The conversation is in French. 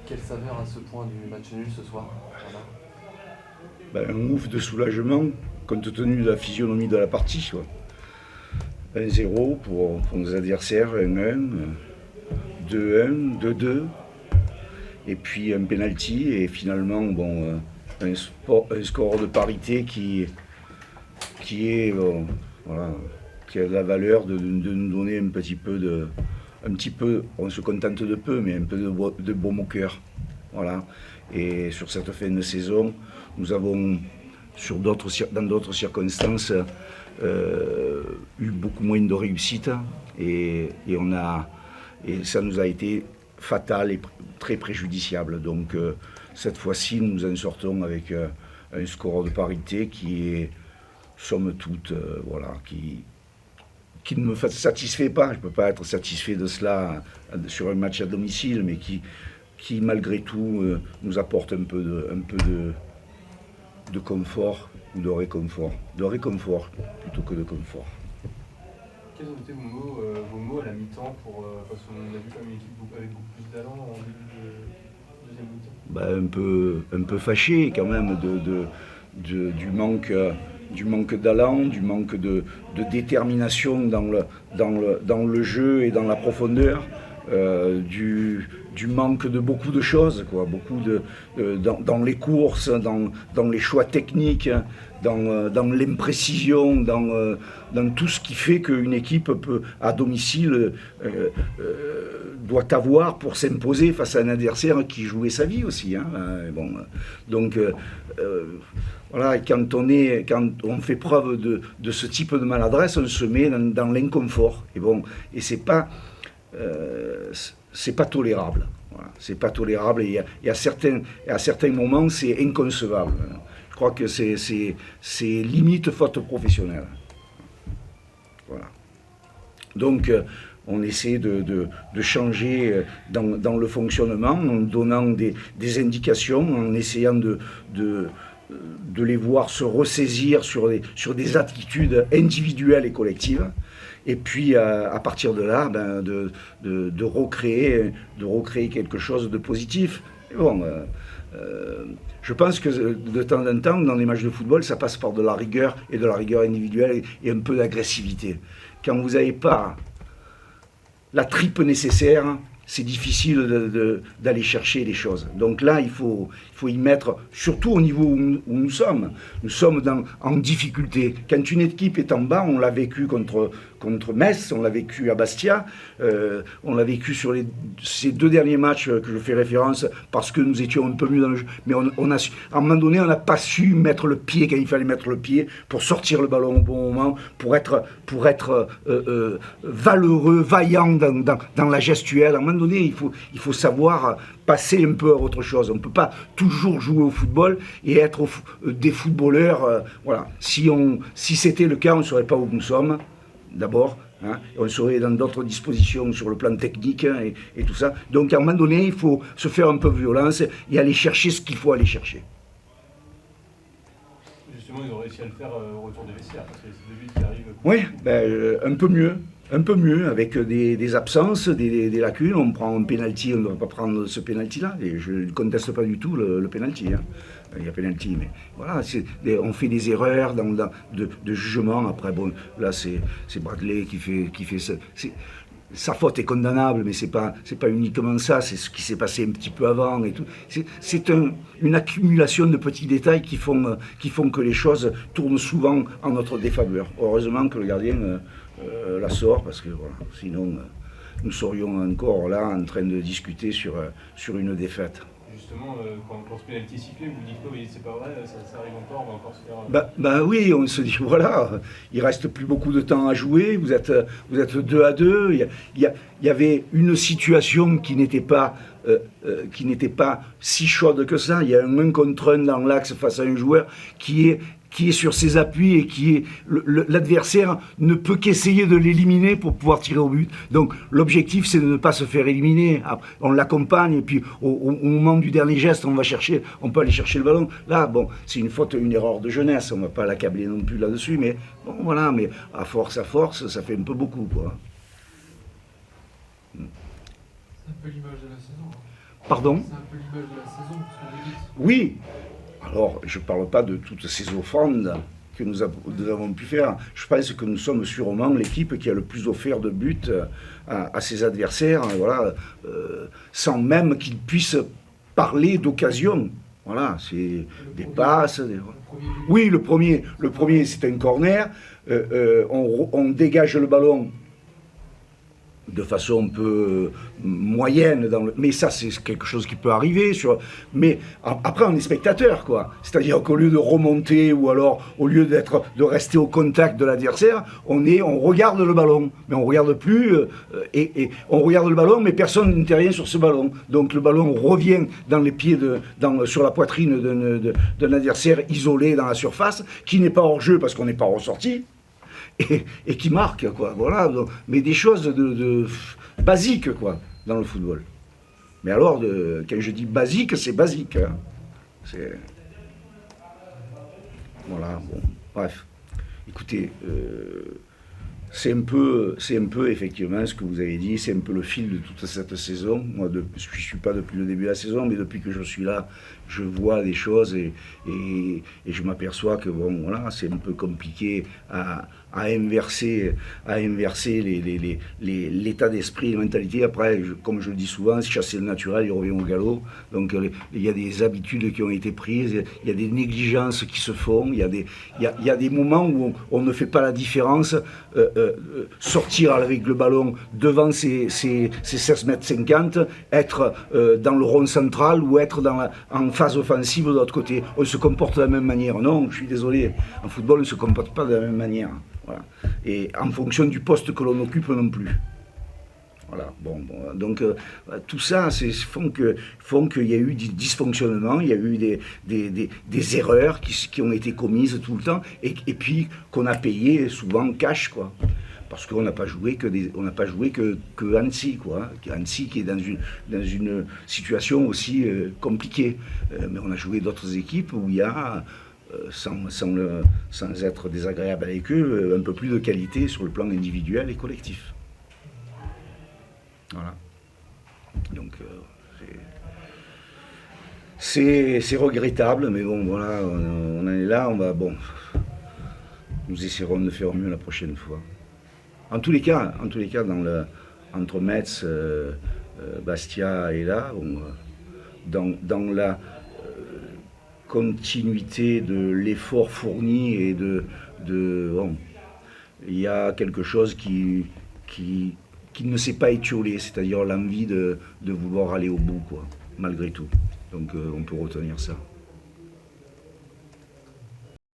Quelle saveur à ce point du match nul ce soir? Un ouf de soulagement compte tenu de la physionomie de la partie. 1-0 pour nos adversaires, 1-1, 2-1, 2-2, et puis un penalty, et finalement un score de parité qui a la valeur de nous donner un petit peu, on se contente de peu, mais un peu de baume au cœur. Voilà. Et sur cette fin de saison, nous avons, dans d'autres circonstances, eu beaucoup moins de réussite, et ça nous a été fatal et très préjudiciable. Donc cette fois-ci, nous en sortons avec un score de parité qui est, somme toute, qui ne me satisfait pas. Je ne peux pas être satisfait de cela sur un match à domicile, mais qui malgré tout nous apporte un peu de confort ou de réconfort. De réconfort plutôt que de confort. Quels ont été vos mots à la mi-temps parce qu'on a vu quand même une équipe avec beaucoup plus d'allant en début de deuxième mi-temps? Un peu fâché quand même du manque d'allant, du manque de détermination dans le jeu et dans la profondeur, du manque de beaucoup de choses, dans les courses, dans les choix techniques, dans l'imprécision, dans tout ce qui fait qu'une équipe peut, à domicile, doit avoir pour s'imposer face à un adversaire qui jouait sa vie aussi. Donc voilà, quand on fait preuve de ce type de maladresse, on se met dans l'inconfort. Et c'est pas tolérable. Voilà, c'est pas tolérable, et à certains moments, c'est inconcevable. Je crois que c'est limite faute professionnelle. Voilà. Donc, on essaie de changer dans le fonctionnement, en donnant des indications, en essayant de les voir se ressaisir sur des attitudes individuelles et collectives. Et puis, à partir de là, de recréer quelque chose de positif. Je pense que de temps en temps, dans les matchs de football, ça passe par de la rigueur, et de la rigueur individuelle, et un peu d'agressivité. Quand vous n'avez pas la tripe nécessaire, c'est difficile d'aller chercher les choses. Donc là, il faut y mettre, surtout au niveau où nous sommes. Nous sommes en difficulté. Quand une équipe est en bas, on l'a vécu contre Metz, on l'a vécu à Bastia, on l'a vécu sur ces deux derniers matchs que je fais référence, parce que nous étions un peu mieux dans le jeu. Mais à un moment donné, on n'a pas su mettre le pied quand il fallait mettre le pied, pour sortir le ballon au bon moment, pour être valeureux, vaillant dans la gestuelle. À un moment donné, il faut savoir passer un peu à autre chose. On ne peut pas toujours jouer au football et être des footballeurs. Voilà. Si c'était le cas, on ne serait pas où nous sommes, d'abord. On serait dans d'autres dispositions sur le plan technique, et tout ça. Donc à un moment donné, il faut se faire un peu violence et aller chercher ce qu'il faut aller chercher. Justement, ils ont réussi à le faire au retour des vestiaires, parce que c'est deux buts qui arrivent. Oui, un peu mieux, avec des absences, des lacunes. On prend un penalty, on ne va pas prendre ce penalty-là, et je ne conteste pas du tout le penalty. Il y a penalty, mais voilà, on fait des erreurs de jugement. Après, là c'est Bradley qui fait ça. Sa faute est condamnable, mais c'est pas uniquement ça, c'est ce qui s'est passé un petit peu avant et tout. C'est une accumulation de petits détails qui font que les choses tournent souvent en notre défaveur. Heureusement que le gardien la sort, parce que voilà, sinon nous serions encore là en train de discuter sur une défaite. Justement, quand ce pénalty est sifflé, vous dites oui, c'est pas vrai, ça arrive encore, on va encore se faire... Oui, on se dit, voilà, il reste plus beaucoup de temps à jouer, vous êtes 2-2, il y avait une situation qui n'était pas si chaude que ça. Il y a un 1 contre 1 dans l'axe face à un joueur qui est sur ses appuis, et l'adversaire ne peut qu'essayer de l'éliminer pour pouvoir tirer au but. Donc l'objectif, c'est de ne pas se faire éliminer. On l'accompagne, et puis au moment du dernier geste, on peut aller chercher le ballon. Là, c'est une erreur de jeunesse, on ne va pas l'accabler non plus là-dessus, mais voilà, mais à force, ça fait un peu beaucoup, quoi. C'est un peu l'image de la saison. Pardon? C'est un peu l'image de la saison, ce que vous dites. Oui. Alors, je ne parle pas de toutes ces offrandes que nous avons pu faire. Je pense que nous sommes sûrement l'équipe qui a le plus offert de buts à ses adversaires, voilà, sans même qu'ils puissent parler d'occasion. Voilà, c'est des passes. Oui, le premier c'est un corner. On dégage le ballon de façon un peu moyenne, mais ça c'est quelque chose qui peut arriver. Mais après on est spectateur, quoi. C'est-à-dire qu'au lieu de remonter ou alors au lieu de rester au contact de l'adversaire, on regarde le ballon, mais on regarde plus et on regarde le ballon, mais personne n'intervient sur ce ballon. Donc le ballon revient dans les pieds sur la poitrine d'un adversaire isolé dans la surface, qui n'est pas hors jeu parce qu'on n'est pas ressorti. Et qui marque, quoi. Voilà, donc, mais des choses de basiques, quoi, dans le football. Mais alors, quand je dis basique, c'est basique. Hein. C'est... Voilà, bon, bref. Écoutez, c'est un peu effectivement ce que vous avez dit, c'est un peu le fil de toute cette saison. Moi, je ne suis pas depuis le début de la saison, mais depuis que je suis là, je vois des choses et je m'aperçois que bon, voilà, c'est un peu compliqué à inverser l'état d'esprit, les mentalités. Après, comme je le dis souvent, chasser le naturel, il revient au galop. Donc il y a des habitudes qui ont été prises, il y a des négligences qui se font, il y a des moments où on ne fait pas la différence. Sortir avec le ballon devant ses 16 mètres 50, être dans le rond central ou être en phase offensive de l'autre côté. On se comporte de la même manière. Non, je suis désolé, en football on ne se comporte pas de la même manière. Voilà. Et en fonction du poste que l'on occupe non plus. Voilà. Bon, donc tout ça font qu'il y a eu des dysfonctionnements, il y a eu des erreurs qui ont été commises tout le temps et puis qu'on a payé souvent cash, quoi. Parce qu'on n'a pas joué que Annecy, quoi. Annecy qui est dans une situation aussi compliquée. Mais on a joué d'autres équipes où il y a, sans être désagréable avec eux, un peu plus de qualité sur le plan individuel et collectif. Voilà. Donc c'est regrettable, mais bon, voilà, on en est là. Nous essaierons de faire mieux la prochaine fois. En tous les cas, entre Metz, Bastia et là, dans la continuité de l'effort fourni et il y a quelque chose qui ne s'est pas étiolé, c'est-à-dire l'envie de vouloir aller au bout, quoi, malgré tout. Donc on peut retenir ça.